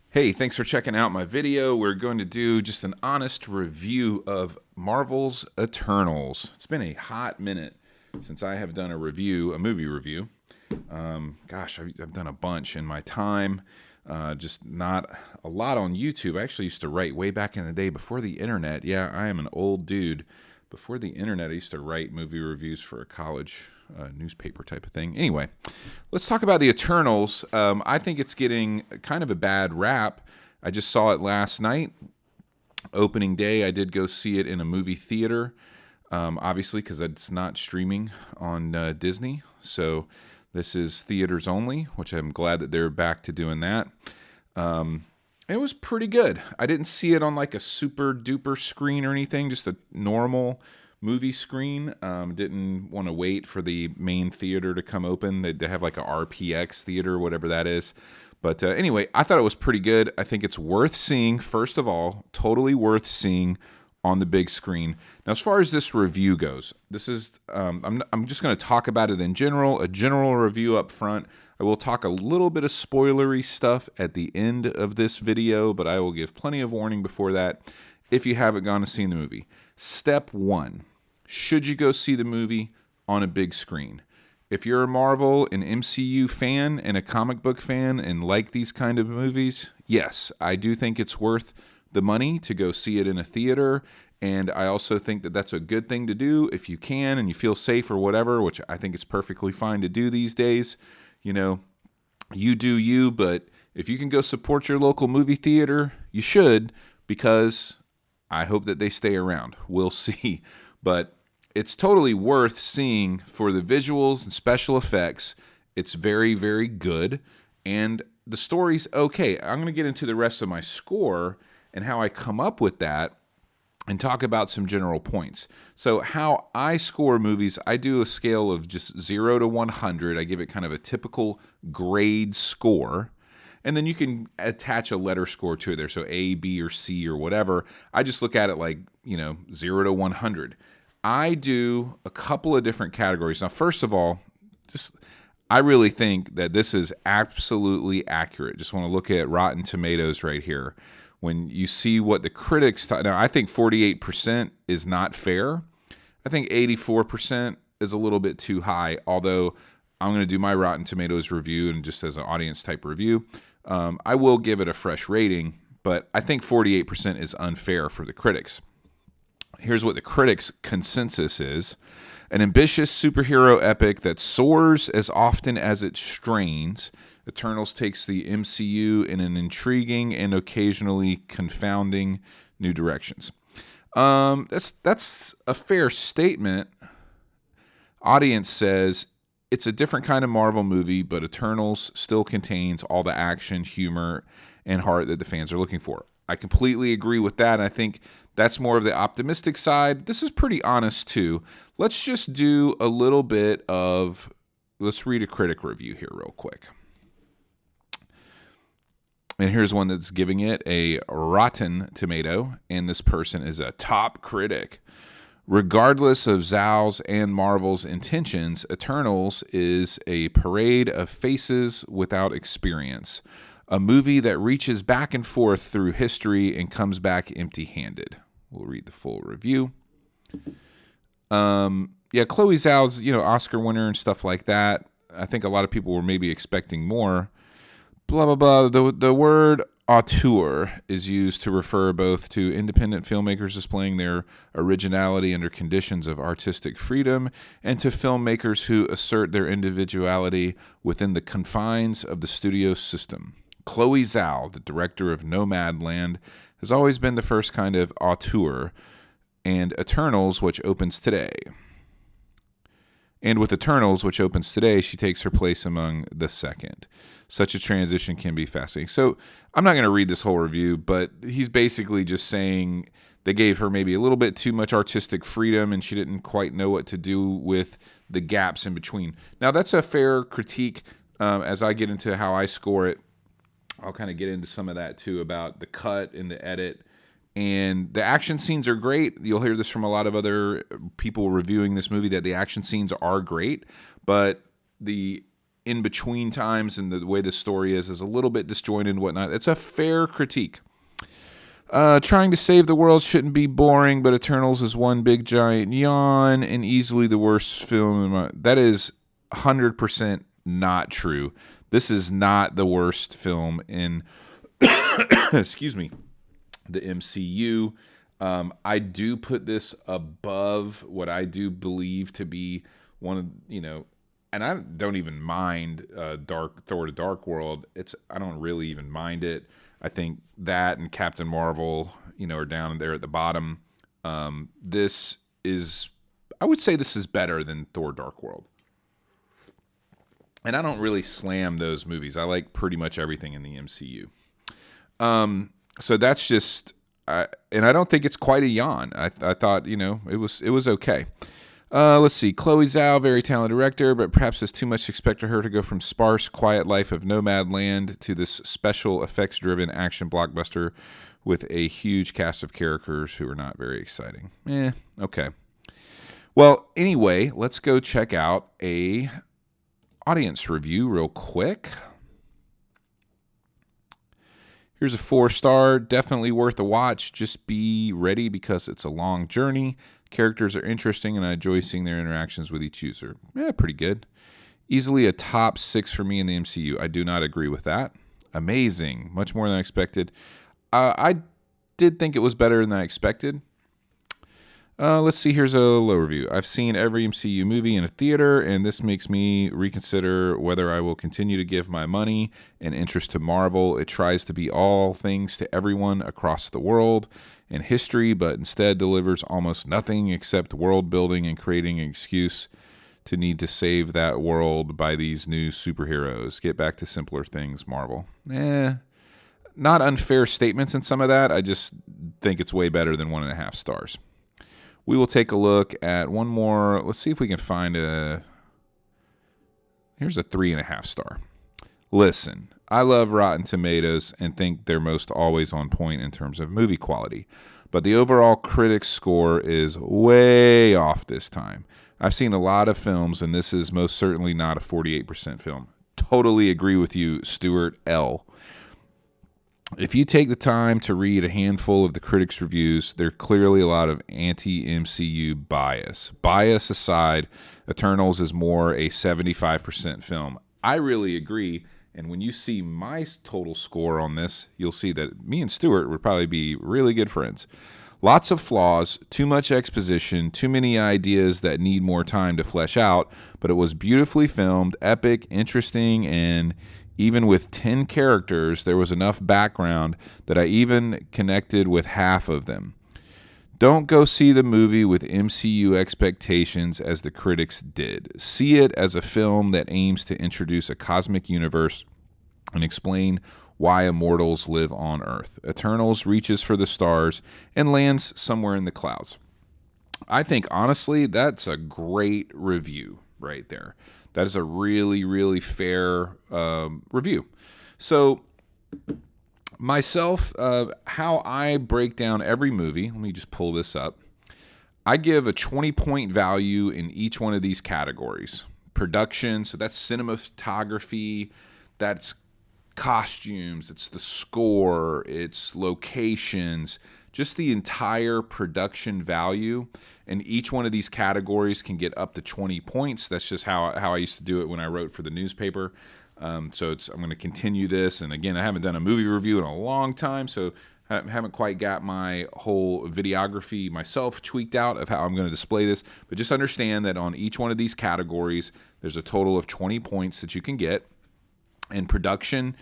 Hey, thanks for checking out my video. We're going to do just an honest review of Marvel's Eternals. It's been a hot minute since I have done a movie review. I've done a bunch in my time, just not a lot on YouTube. I actually used to write way back in the day before the internet. Yeah, I am an old dude. Before the internet, I used to write movie reviews for a college newspaper type of thing. Anyway, let's talk about the Eternals. I think it's getting kind of a bad rap. I just saw it last night, opening day. I did go see it in a movie theater, obviously because it's not streaming on Disney. So this is theaters only, which I'm glad that they're back to doing that. It was pretty good. I didn't see it on like a super duper screen or anything, just a normal movie screen. Didn't want to wait for the main theater to come open. They have like a RPX theater, whatever that is. But anyway, I thought it was pretty good. I think it's worth seeing, first of all, totally worth seeing on the big screen. Now, as far as this review goes, this is I'm just going to talk about it in general, a general review up front. I will talk a little bit of spoilery stuff at the end of this video, but I will give plenty of warning before that if you haven't gone to see the movie. Step one, should you go see the movie on a big screen? If you're a Marvel, an MCU fan, and a comic book fan, and like these kind of movies, yes, I do think it's worth the money to go see it in a theater. And I also think that that's a good thing to do if you can and you feel safe or whatever, which I think it's perfectly fine to do these days. You know, you do you, but if you can go support your local movie theater, you should, because I hope that they stay around. We'll see. But it's totally worth seeing for the visuals and special effects. It's very, very good. And the story's okay. I'm going to get into the rest of my score and how I come up with that and talk about some general points. So how I score movies, I do a scale of just 0 to 100. I give it kind of a typical grade score. And then you can attach a letter score to it there. So A, B, or C, or whatever. I just look at it like, 0 to 100. I do a couple of different categories. Now, first of all, I really think that this is absolutely accurate. Just want to look at Rotten Tomatoes right here. When you see what the critics now, I think 48% is not fair. I think 84% is a little bit too high, although I'm going to do my Rotten Tomatoes review and just as an audience type review. I will give it a fresh rating, but I think 48% is unfair for the critics. Here's what the critics' consensus is. An ambitious superhero epic that soars as often as it strains, Eternals takes the MCU in an intriguing and occasionally confounding new directions. That's a fair statement. Audience says it's a different kind of Marvel movie, but Eternals still contains all the action, humor, and heart that the fans are looking for. I completely agree with that. I think that's more of the optimistic side. This is pretty honest too. Let's just do a little bit of, let's read a critic review here real quick. And here's one that's giving it a Rotten Tomato, and this person is a top critic. Regardless of Zhao's and Marvel's intentions, Eternals is a parade of faces without experience. A movie that reaches back and forth through history and comes back empty-handed. We'll read the full review. Chloé Zhao's, Oscar winner and stuff like that. I think a lot of people were maybe expecting more. Blah, blah, blah. The word auteur is used to refer both to independent filmmakers displaying their originality under conditions of artistic freedom and to filmmakers who assert their individuality within the confines of the studio system. Chloé Zhao, the director of Nomadland, has always been the first kind of auteur, and Eternals, which opens today. And with Eternals, which opens today, she takes her place among the second. Such a transition can be fascinating. So I'm not going to read this whole review, but he's basically just saying they gave her maybe a little bit too much artistic freedom and she didn't quite know what to do with the gaps in between. Now, that's a fair critique. As I get into how I score it, I'll kind of get into some of that too about the cut and the edit. And the action scenes are great. You'll hear this from a lot of other people reviewing this movie, that the action scenes are great, but the in between times and the way the story is a little bit disjointed and whatnot. It's a fair critique. Trying to save the world shouldn't be boring, but Eternals is one big giant yawn and easily the worst film. That is 100% not true. This is not the worst film in, excuse me, the MCU. I do put this above what I do believe to be one of, and I don't even mind Thor: The Dark World. I don't really even mind it. I think that and Captain Marvel, are down there at the bottom. I would say this is better than Thor: Dark World. And I don't really slam those movies. I like pretty much everything in the MCU. So that's just, and I don't think it's quite a yawn. I thought, it was okay. Let's see. Chloé Zhao, very talented director, but perhaps it's too much to expect her to go from sparse, quiet life of Nomadland to this special effects-driven action blockbuster with a huge cast of characters who are not very exciting. Okay. Well, anyway, let's go check out a audience review real quick. Here's a 4-star, definitely worth a watch. Just be ready because it's a long journey. Characters are interesting, and I enjoy seeing their interactions with each user. Pretty good. Easily a top 6 for me in the MCU. I do not agree with that. Amazing. Much more than I expected. I did think it was better than I expected. Let's see. Here's a low review. I've seen every MCU movie in a theater, and this makes me reconsider whether I will continue to give my money and interest to Marvel. It tries to be all things to everyone across the world and history, but instead delivers almost nothing except world building and creating an excuse to need to save that world by these new superheroes. Get back to simpler things, Marvel. Not unfair statements in some of that. I just think it's way better than 1.5 stars. We will take a look at one more. Let's see if we can find here's a 3.5 star. Listen, I love Rotten Tomatoes and think they're most always on point in terms of movie quality, but the overall critic score is way off this time. I've seen a lot of films, and this is most certainly not a 48% film. Totally agree with you, Stuart L. If you take the time to read a handful of the critics' reviews, there's clearly a lot of anti-MCU bias. Bias aside, Eternals is more a 75% film. I really agree. And when you see my total score on this, you'll see that me and Stuart would probably be really good friends. Lots of flaws, too much exposition, too many ideas that need more time to flesh out, but it was beautifully filmed, epic, interesting, and even with 10 characters, there was enough background that I even connected with half of them. Don't go see the movie with MCU expectations as the critics did. See it as a film that aims to introduce a cosmic universe and explain why immortals live on Earth. Eternals reaches for the stars and lands somewhere in the clouds. I think, honestly, that's a great review right there. That is a really, really fair review. So myself, how I break down every movie, let me just pull this up. I give a 20-point value in each one of these categories. Production, so that's cinematography, that's costumes, it's the score, it's locations, just the entire production value. And each one of these categories can get up to 20 points. That's just how I used to do it when I wrote for the newspaper. So I'm going to continue this. And again, I haven't done a movie review in a long time, so I haven't quite got my whole videography myself tweaked out of how I'm going to display this. But just understand that on each one of these categories, there's a total of 20 points that you can get. And production,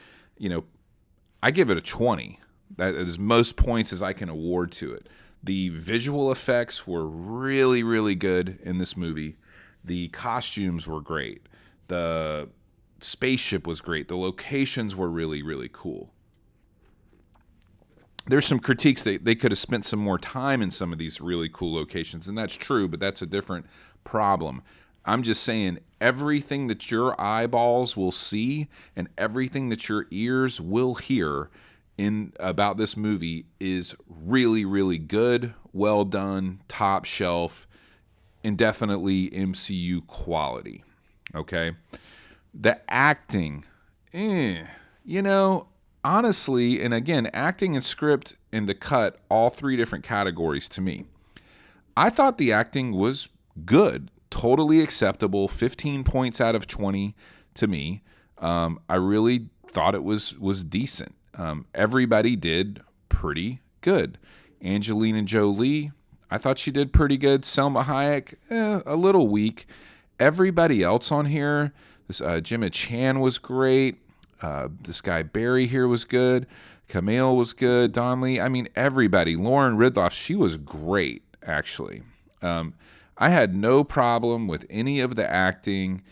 I give it a 20. That is most points as I can award to it. The visual effects were really, really good in this movie. The costumes were great. The spaceship was great. The locations were really, really cool. There's some critiques that they could have spent some more time in some of these really cool locations, and that's true, but that's a different problem. I'm just saying everything that your eyeballs will see and everything that your ears will hear about this movie is really, really good, well done, top shelf, and definitely MCU quality. Okay? The acting, you know, honestly, and again, acting and script and the cut, all three different categories to me. I thought the acting was good, totally acceptable, 15 points out of 20 to me. I really thought it was decent. Everybody did pretty good. Angelina Jolie, I thought she did pretty good. Selma Hayek, a little weak. Everybody else on here, this Gemma Chan was great. This guy Barry here was good. Camille was good. Donnelly, I mean, everybody. Lauren Ridloff, she was great, actually. I had no problem with any of the acting.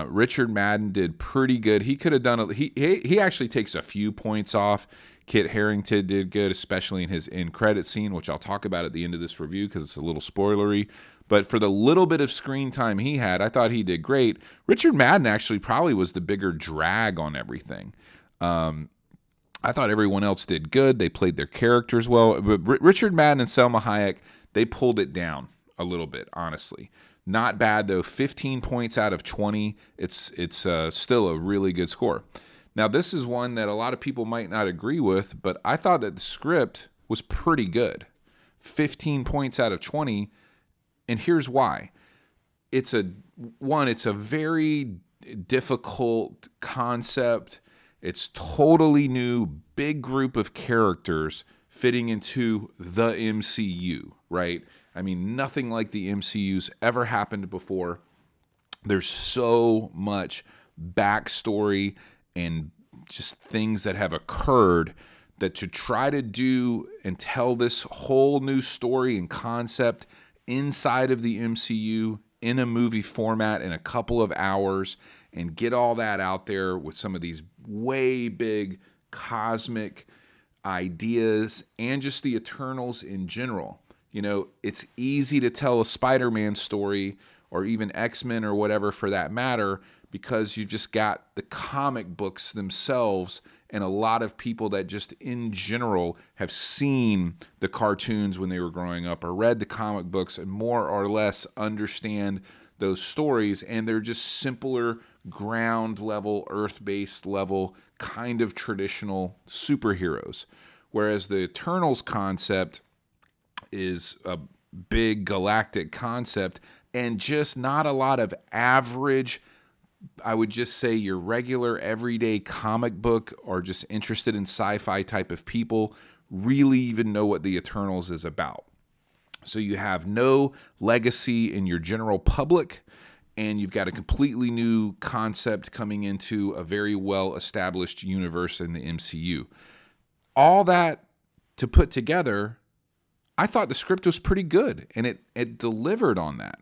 Richard Madden did pretty good. He could have done he actually takes a few points off. Kit Harington did good, especially in his end credit scene, which I'll talk about at the end of this review because it's a little spoilery. But for the little bit of screen time he had, I thought he did great. Richard Madden actually probably was the bigger drag on everything. I thought everyone else did good. They played their characters well. But Richard Madden and Selma Hayek, they pulled it down a little bit, honestly. Not bad, though. 15 points out of 20. It's still a really good score. Now, this is one that a lot of people might not agree with, but I thought that the script was pretty good. 15 points out of 20, and here's why. It's a very difficult concept. It's totally new, big group of characters fitting into the MCU, right? I mean, nothing like the MCU's ever happened before. There's so much backstory and just things that have occurred that to try to do and tell this whole new story and concept inside of the MCU in a movie format in a couple of hours and get all that out there with some of these way big cosmic ideas and just the Eternals in general. You know, it's easy to tell a Spider-Man story or even X-Men or whatever for that matter because you've just got the comic books themselves and a lot of people that just in general have seen the cartoons when they were growing up or read the comic books and more or less understand those stories, and they're just simpler, ground level, earth-based level, kind of traditional superheroes. Whereas the Eternals concept is a big galactic concept and just not a lot of average, I would just say your regular everyday comic book or just interested in sci-fi type of people really even know what the Eternals is about. So you have no legacy in your general public, and you've got a completely new concept coming into a very well-established universe in the MCU. All that to put together, I thought the script was pretty good, and it delivered on that.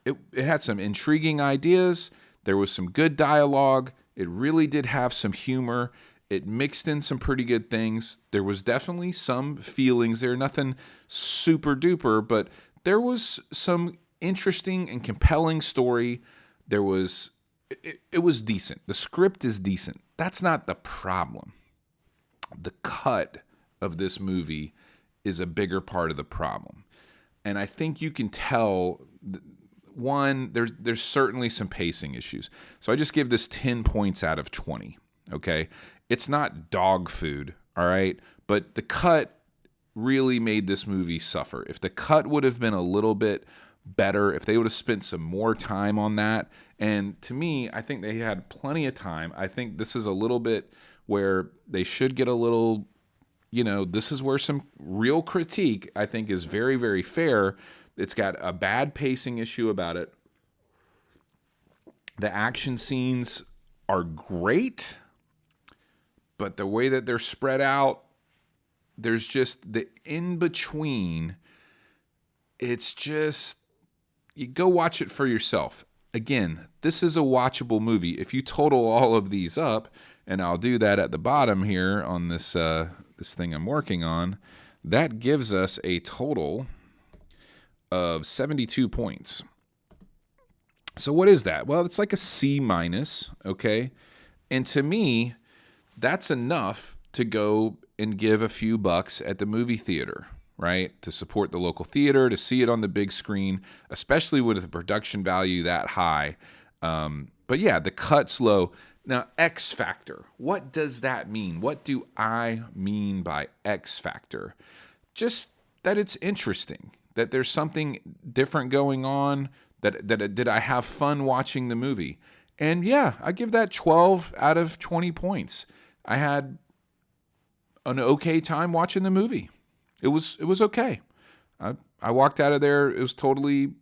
It had some intriguing ideas. There was some good dialogue. It really did have some humor. It mixed in some pretty good things. There was definitely some feelings there. Nothing super duper, but there was some interesting and compelling story. It was decent. The script is decent. That's not the problem. The cut of this movie is a bigger part of the problem. And I think you can tell, one, there's certainly some pacing issues. So I just give this 10 points out of 20, okay? It's not dog food, all right? But the cut really made this movie suffer. If the cut would have been a little bit better, if they would have spent some more time on that, and to me, I think they had plenty of time. I think this is a little bit where they should get a little, this is where some real critique, I think, is very, very fair. It's got a bad pacing issue about it. The action scenes are great, but the way that they're spread out, there's just the in-between. It's just, you go watch it for yourself. Again, this is a watchable movie. If you total all of these up, and I'll do that at the bottom here on this this thing I'm working on, that gives us a total of 72 points. So what is that? Well, it's like a C minus, okay? And to me, that's enough to go and give a few bucks at the movie theater, right? To support the local theater, to see it on the big screen, especially with a production value that high. But yeah, the cut's low. Now, X factor. What does that mean? What do I mean by X factor? Just that it's interesting, that there's something different going on, that did I have fun watching the movie? And yeah, I give that 12 out of 20 points. I had an okay time watching the movie. It was okay. I walked out of there. It was totally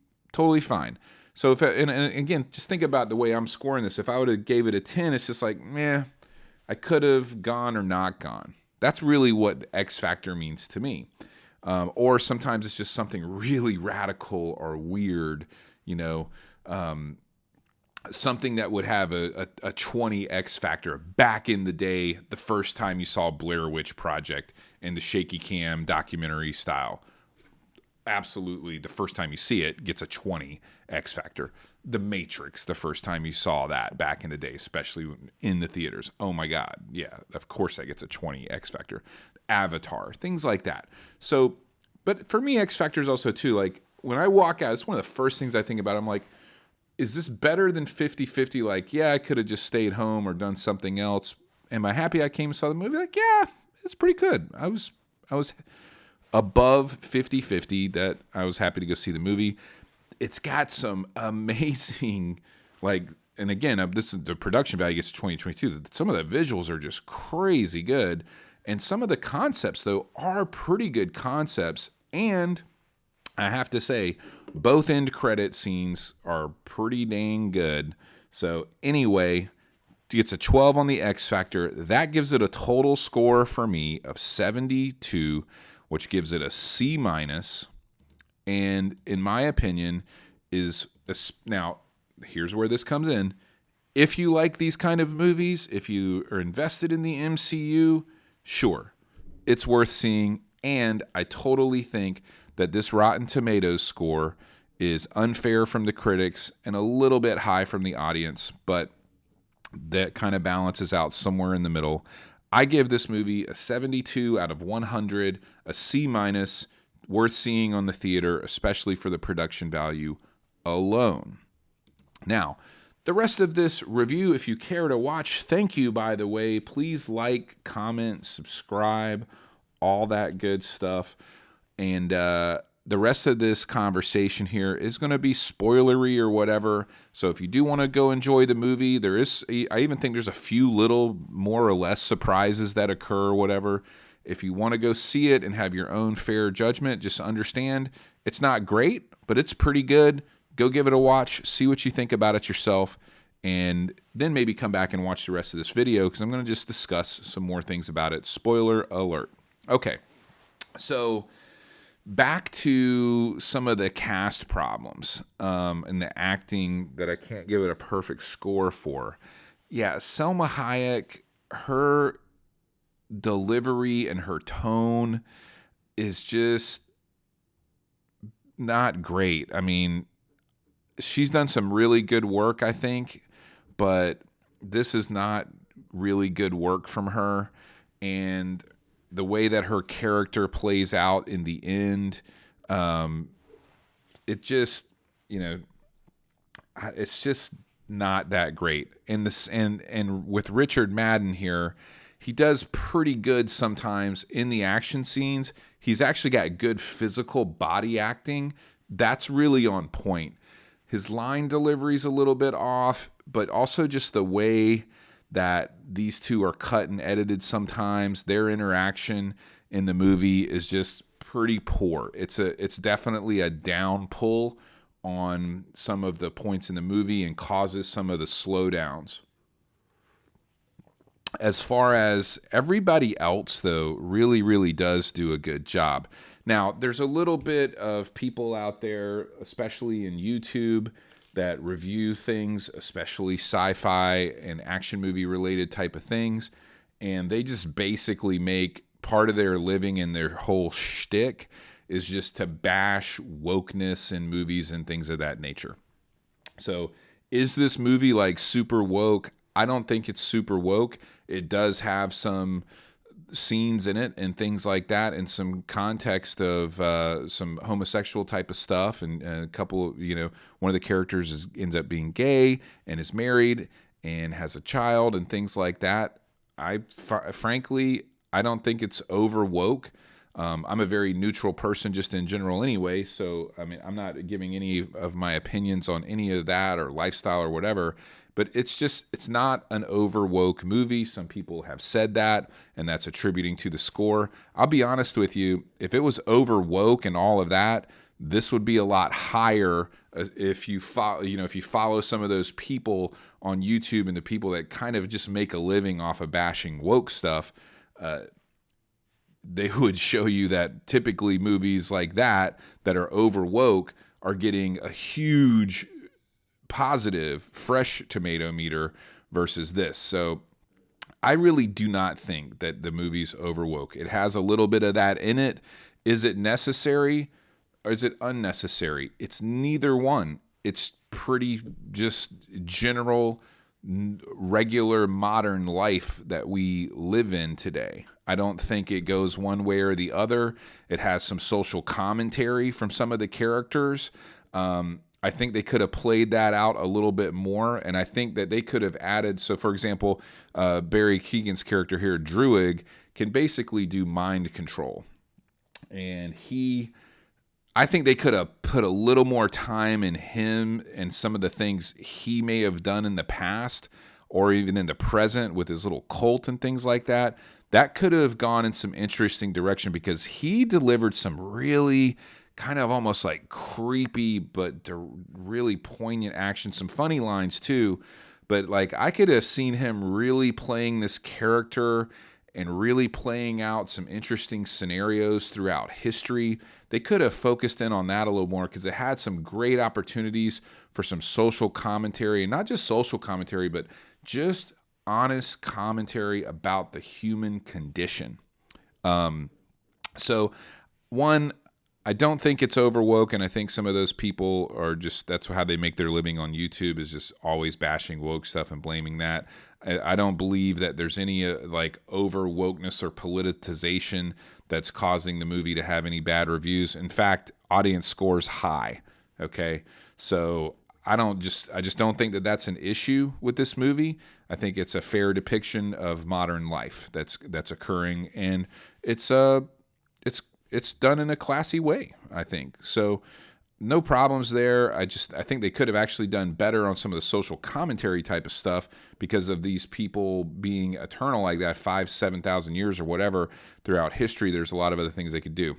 fine. So and again, just think about the way I'm scoring this. If I would have gave it a 10, it's just like, meh, I could have gone or not gone. That's really what X factor means to me. Or sometimes it's just something really radical or weird, something that would have a 20 X factor back in the day, the first time you saw Blair Witch Project in the shaky cam documentary style. Absolutely, the first time you see it gets a 20 X factor. The Matrix, the first time you saw that back in the day, especially in the theaters. Oh my God, yeah, of course that gets a 20 X factor. Avatar, things like that. So, but for me, X factor is also too, like when I walk out, it's one of the first things I think about. I'm like, is this better than 50-50? Like, yeah, I could have just stayed home or done something else. Am I happy I came and saw the movie? Like, yeah, it's pretty good. I was above 50-50 that I was happy to go see the movie. It's got some amazing, and again, this is the production value gets to 2022. Some of the visuals are just crazy good. And some of the concepts, though, are pretty good concepts. And I have to say, both end credit scenes are pretty dang good. So anyway, it's a 12 on the X factor. That gives it a total score for me of 72, which gives it a C minus. And in my opinion, now here's where this comes in. If you like these kind of movies, if you are invested in the MCU, sure, it's worth seeing. And I totally think that this Rotten Tomatoes score is unfair from the critics and a little bit high from the audience, but that kind of balances out somewhere in the middle. I give this movie a 72 out of 100, a C minus, worth seeing on the theater, especially for the production value alone. Now, the rest of this review, if you care to watch, thank you, by the way. Please like, comment, subscribe, all that good stuff. And the rest of this conversation here is going to be spoilery or whatever. So if you do want to go enjoy the movie, I even think there's a few little more or less surprises that occur or whatever. If you want to go see it and have your own fair judgment, just understand it's not great, but it's pretty good. Go give it a watch, see what you think about it yourself, and then maybe come back and watch the rest of this video because I'm going to just discuss some more things about it. Spoiler alert. Okay, so back to some of the cast problems and the acting that I can't give it a perfect score for. Yeah, Selma Hayek, her delivery and her tone is just not great. I mean, she's done some really good work, I think, but this is not really good work from her. And the way that her character plays out in the end, it just, it's just not that great. And with Richard Madden here, he does pretty good sometimes in the action scenes. He's actually got good physical body acting. That's really on point. His line delivery's a little bit off, but also just the way that these two are cut and edited sometimes, their interaction in the movie is just pretty poor. It's definitely a down pull on some of the points in the movie and causes some of the slowdowns. As far as everybody else, though, really, really does do a good job. Now, there's a little bit of people out there, especially in YouTube, that review things, especially sci-fi and action movie related type of things, and they just basically make part of their living and their whole shtick is just to bash wokeness in movies and things of that nature. So, is this movie like super woke? I don't think it's super woke. It does have some scenes in it and things like that, and some context of some homosexual type of stuff, and a couple, one of the characters ends up being gay and is married and has a child and things like that. Frankly, I don't think it's over woke. I'm a very neutral person just in general anyway, so I mean, I'm not giving any of my opinions on any of that or lifestyle or whatever, but it's not an over woke movie. Some people have said that, and that's attributing to the score. I'll be honest with you, if it was over woke and all of that, this would be a lot higher if you follow some of those people on YouTube and the people that kind of just make a living off of bashing woke stuff. They would show you that typically movies like that are over woke are getting a huge positive fresh tomato meter versus this. So I really do not think that the movie's over woke. It has a little bit of that in it. Is it necessary or is it unnecessary? It's neither one. It's pretty just general, regular modern life that we live in today. I don't think it goes one way or the other. It has some social commentary from some of the characters. I think they could have played that out a little bit more, and I think that they could have added. So, for example, Barry Keoghan's character here, Druig, can basically do mind control, and I think they could have put a little more time in him and some of the things he may have done in the past or even in the present with his little cult and things like that. That could have gone in some interesting direction because he delivered some really kind of almost like creepy but really poignant action, some funny lines too. But like I could have seen him really playing this character and really playing out some interesting scenarios throughout history. They could have focused in on that a little more because it had some great opportunities for some social commentary, and not just social commentary, but just honest commentary about the human condition. So one, I don't think it's over woke, and I think some of those people are just, that's how they make their living on YouTube, is just always bashing woke stuff and blaming that. I don't believe that there's any like over wokeness or politicization that's causing the movie to have any bad reviews. In fact, audience scores high. Okay, so I just don't think that that's an issue with this movie. I think it's a fair depiction of modern life that's occurring, and it's done in a classy way, I think. So no problems there. I think they could have actually done better on some of the social commentary type of stuff because of these people being eternal like that, 7,000 years or whatever throughout history. There's a lot of other things they could do.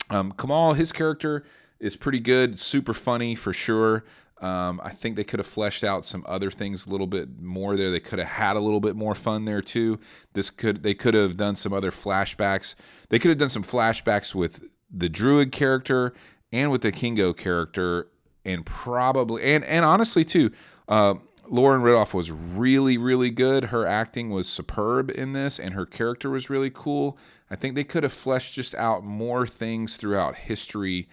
Kamal, his character is pretty good, super funny for sure. I think they could have fleshed out some other things a little bit more there. They could have had a little bit more fun there too. They could have done some other flashbacks. They could have done some flashbacks with the Druid character and with the Kingo character, and probably and honestly too, Lauren Ridloff was really, really good. Her acting was superb in this, and her character was really cool. I think they could have fleshed just out more things throughout history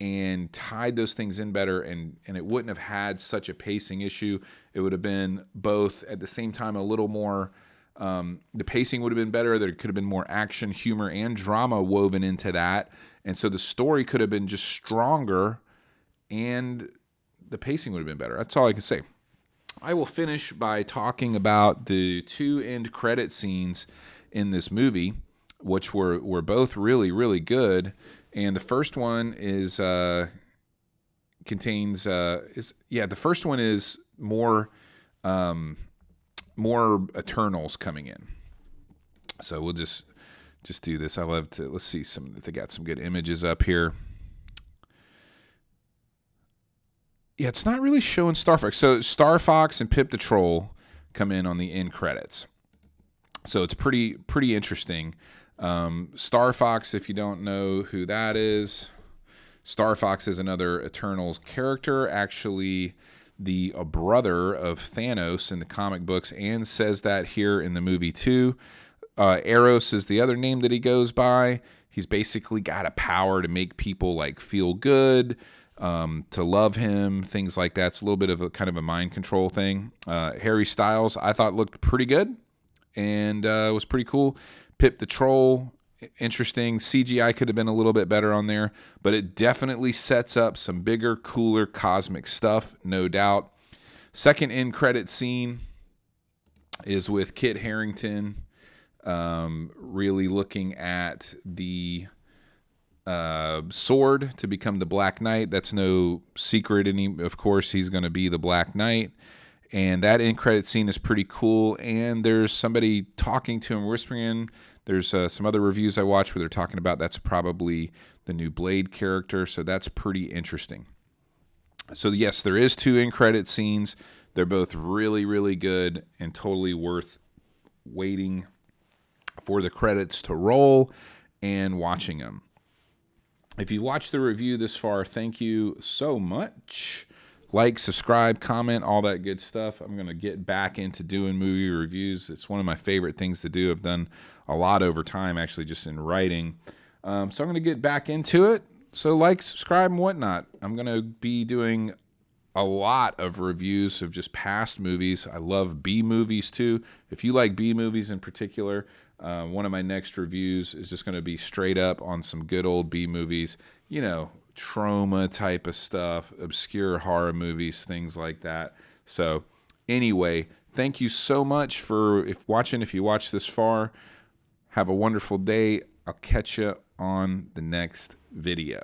and tied those things in better, and it wouldn't have had such a pacing issue. It would have been both at the same time a little more, the pacing would have been better. There could have been more action, humor, and drama woven into that. And so the story could have been just stronger, and the pacing would have been better. That's all I can say. I will finish by talking about the two end credit scenes in this movie, which were both really, really good. And the first one is the first one is more Eternals coming in. So we'll just do this. I love to, let's see if they got some good images up here. Yeah, it's not really showing Star Fox. So Star Fox and Pip the Troll come in on the end credits. So it's pretty interesting. Star Fox, if you don't know who that is, Star Fox is another Eternals character, actually the brother of Thanos in the comic books, and says that here in the movie too. Eros is the other name that he goes by. He's basically got a power to make people like feel good, to love him, things like that. It's a little bit of a kind of a mind control thing. Harry Styles, I thought looked pretty good and was pretty cool. Pip the Troll, interesting. CGI could have been a little bit better on there, but it definitely sets up some bigger, cooler cosmic stuff, no doubt. Second end credit scene is with Kit Harington, really looking at the sword to become the Black Knight. That's no secret. Of course, he's going to be the Black Knight. And that end credit scene is pretty cool. And there's somebody talking to him, whispering. There's some other reviews I watched where they're talking about that's probably the new Blade character. So that's pretty interesting. So yes, there is 2 end credit scenes. They're both really, really good and totally worth waiting for the credits to roll and watching them. If you watched the review this far, thank you so much. Like, subscribe, comment, all that good stuff. I'm going to get back into doing movie reviews. It's one of my favorite things to do. I've done a lot over time, actually, just in writing. So I'm going to get back into it. So like, subscribe, and whatnot. I'm going to be doing a lot of reviews of just past movies. I love B movies too. If you like B movies in particular, one of my next reviews is just going to be straight up on some good old B movies, you know, trauma type of stuff, obscure horror movies, things like that. So anyway, thank you so much for watching. If you watched this far, have a wonderful day. I'll catch you on the next video.